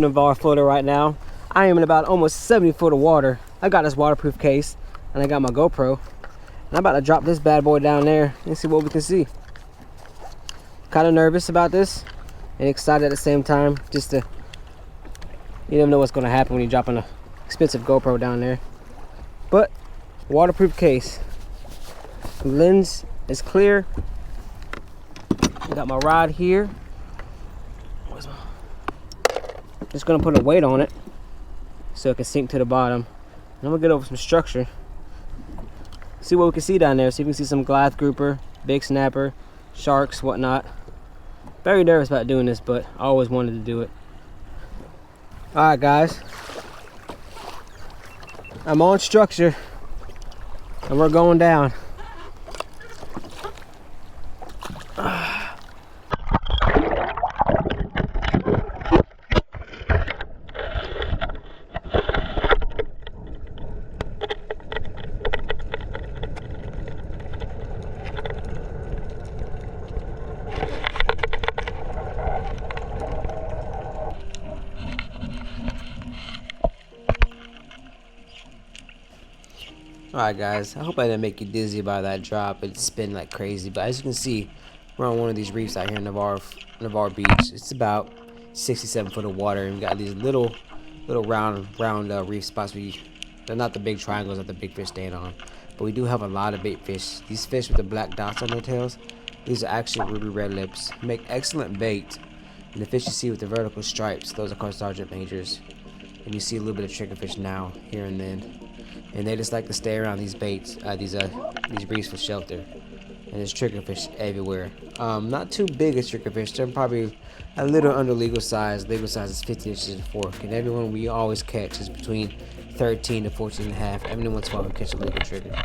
Navarre floater right now. I am in about almost 70 foot of water. I got this waterproof case and I got my GoPro. And I'm about to drop this bad boy down there and see what we can see. Kind of nervous about this and excited at the same time. Just to, you never know what's going to happen when you're dropping an expensive GoPro down there. But waterproof case. The lens is clear. I got my rod here. Just gonna put a weight on it so it can sink to the bottom. And I'm gonna get over some structure. See what we can see down there. See if we can see some glass grouper, big snapper, sharks, whatnot. Very nervous about doing this, but I always wanted to do it. Alright guys. I'm on structure and we're going down. Alright guys, I hope I didn't make you dizzy by that drop. It spin like crazy, but as you can see, we're on one of these reefs out here in Navarre Beach. It's about 67 foot of water, and we got these little round reef spots. They're not the big triangles that the big fish stand on, but we do have a lot of bait fish. These fish with the black dots on their tails, these are actually ruby red lips. Make excellent bait. And the fish you see with the vertical stripes, those are called sergeant majors. And you see a little bit of triggerfish now, here and then. And they just like to stay around these baits, these reefs for shelter. And there's triggerfish everywhere. Not too big as triggerfish. They're probably a little under legal size. Legal size is 15 inches and fork. And everyone we always catch is between 13 to 14 and a half. Every once in a while we catch a legal trigger.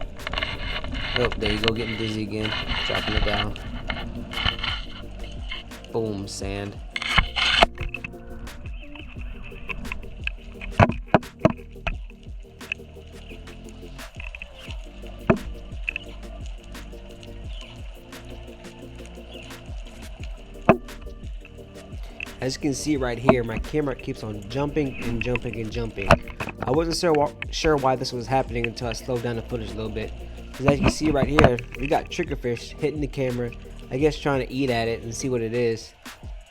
Oh, there you go, getting dizzy again. Dropping it down. Boom, sand. As you can see right here, my camera keeps on jumping and jumping and jumping. I wasn't sure why this was happening until I slowed down the footage a little bit. Because as you can see right here, we got triggerfish hitting the camera, I guess trying to eat at it and see what it is.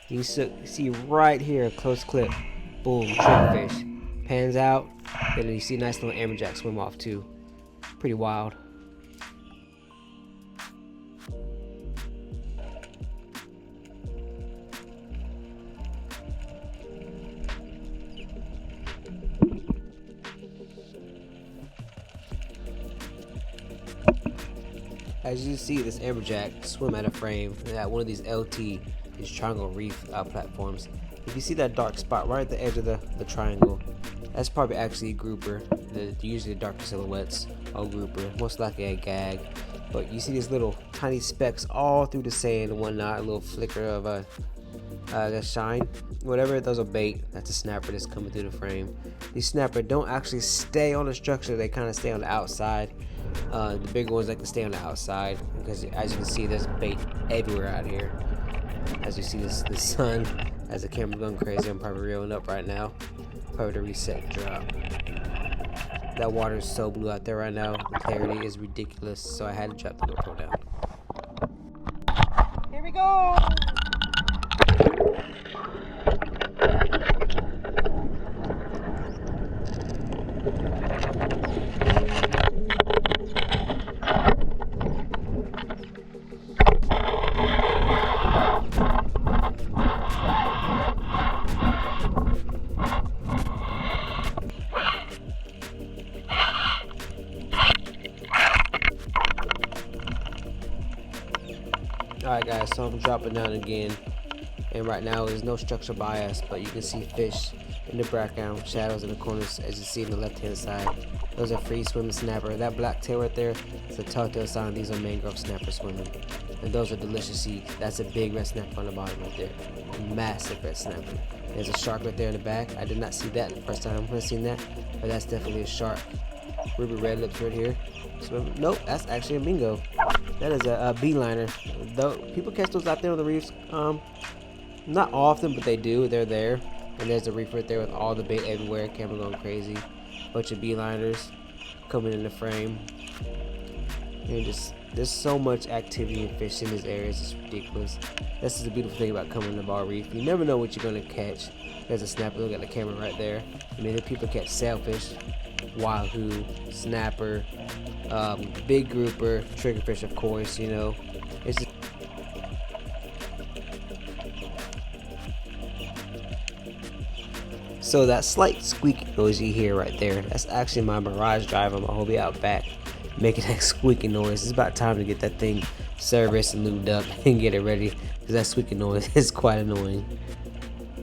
You see right here, a close clip. Boom, triggerfish. Pans out, and then you see a nice little amberjack swim off too. Pretty wild. As you see, this amberjack swim out of frame at one of these LT, these triangle reef platforms. If you see that dark spot right at the edge of the triangle, that's probably actually a grouper. They're usually darker silhouettes, or grouper, most likely a gag. But you see these little tiny specks all through the sand and whatnot, a little flicker of a shine. Whatever, those are bait. That's a snapper that's coming through the frame. These snapper don't actually stay on the structure, they kind of stay on the outside. The bigger ones like to stay on the outside because, as you can see, there's bait everywhere out here. As you see the sun, as the camera's going crazy, I'm probably reeling up right now. Probably to reset drop. That water is so blue out there right now. The clarity is ridiculous, so I had to drop the GoPro down. Here we go! Alright guys, so I'm dropping down again, and right now there's no structure bias, but you can see fish in the background, shadows in the corners as you see on the left hand side. Those are free swimming snapper. That black tail right there is a telltale sign these are mangrove snapper swimming. And those are delicious to eat. That's a big red snapper on the bottom right there. A massive red snapper. There's a shark right there in the back. I did not see that the first time I seen that, but that's definitely a shark. Ruby red lips right here. Nope, that's actually a mingo. That is a beeliner. Though people catch those out there on the reefs, not often, but they do. They're there. And there's the reef right there with all the bait everywhere. Camera going crazy. Bunch of beeliners coming in the frame. And just there's so much activity and fish in this area. It's just ridiculous. This is the beautiful thing about coming to Bar Reef. You never know what you're gonna catch. There's a snapper. Look at the camera right there. I mean, people catch sailfish, wahoo, snapper, big grouper, triggerfish, of course. You know, it's just so that slight squeaky noise you hear right there, that's actually my Mirage driver, my Hobie out back, making that squeaky noise. It's about time to get that thing serviced and lubed up and get it ready, because that squeaky noise is quite annoying.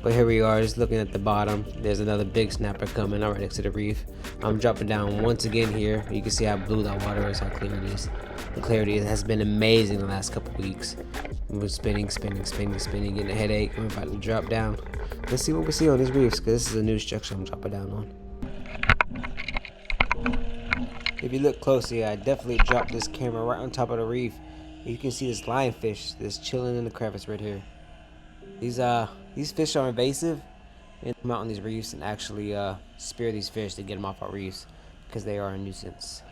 But here we are, just looking at the bottom. There's another big snapper coming right next to the reef. I'm dropping down once again here. You can see how blue that water is, how clear it is. The clarity has been amazing the last couple weeks. We're spinning, getting a headache. I'm about to drop down. Let's see what we see on these reefs, because this is a new structure I'm dropping down on. If you look closely, I definitely dropped this camera right on top of the reef. You can see this lionfish that's chilling in the crevice right here. These fish are invasive, and come out on these reefs and actually spear these fish to get them off our reefs, because they are a nuisance.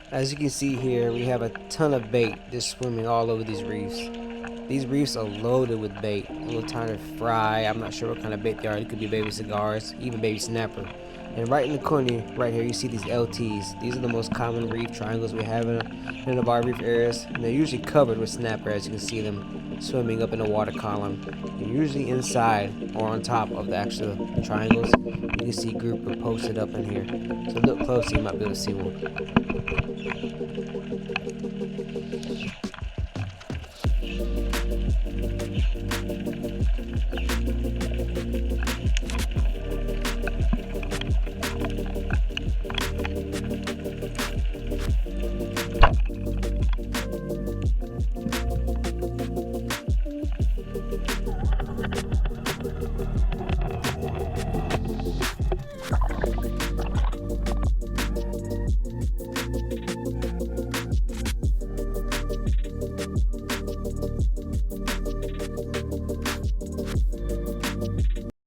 As you can see here, we have a ton of bait just swimming all over these reefs. These reefs are loaded with bait. A little tiny fry, I'm not sure what kind of bait they are. It could be baby cigars, even baby snapper. And right in the corner, right here, you see these LTs. These are the most common reef triangles we have in the bar reef areas. And they're usually covered with snapper, as you can see them swimming up in the water column. They're usually inside or on top of the actual triangles. You can see grouper posted up in here. So look closely, you might be able to see one.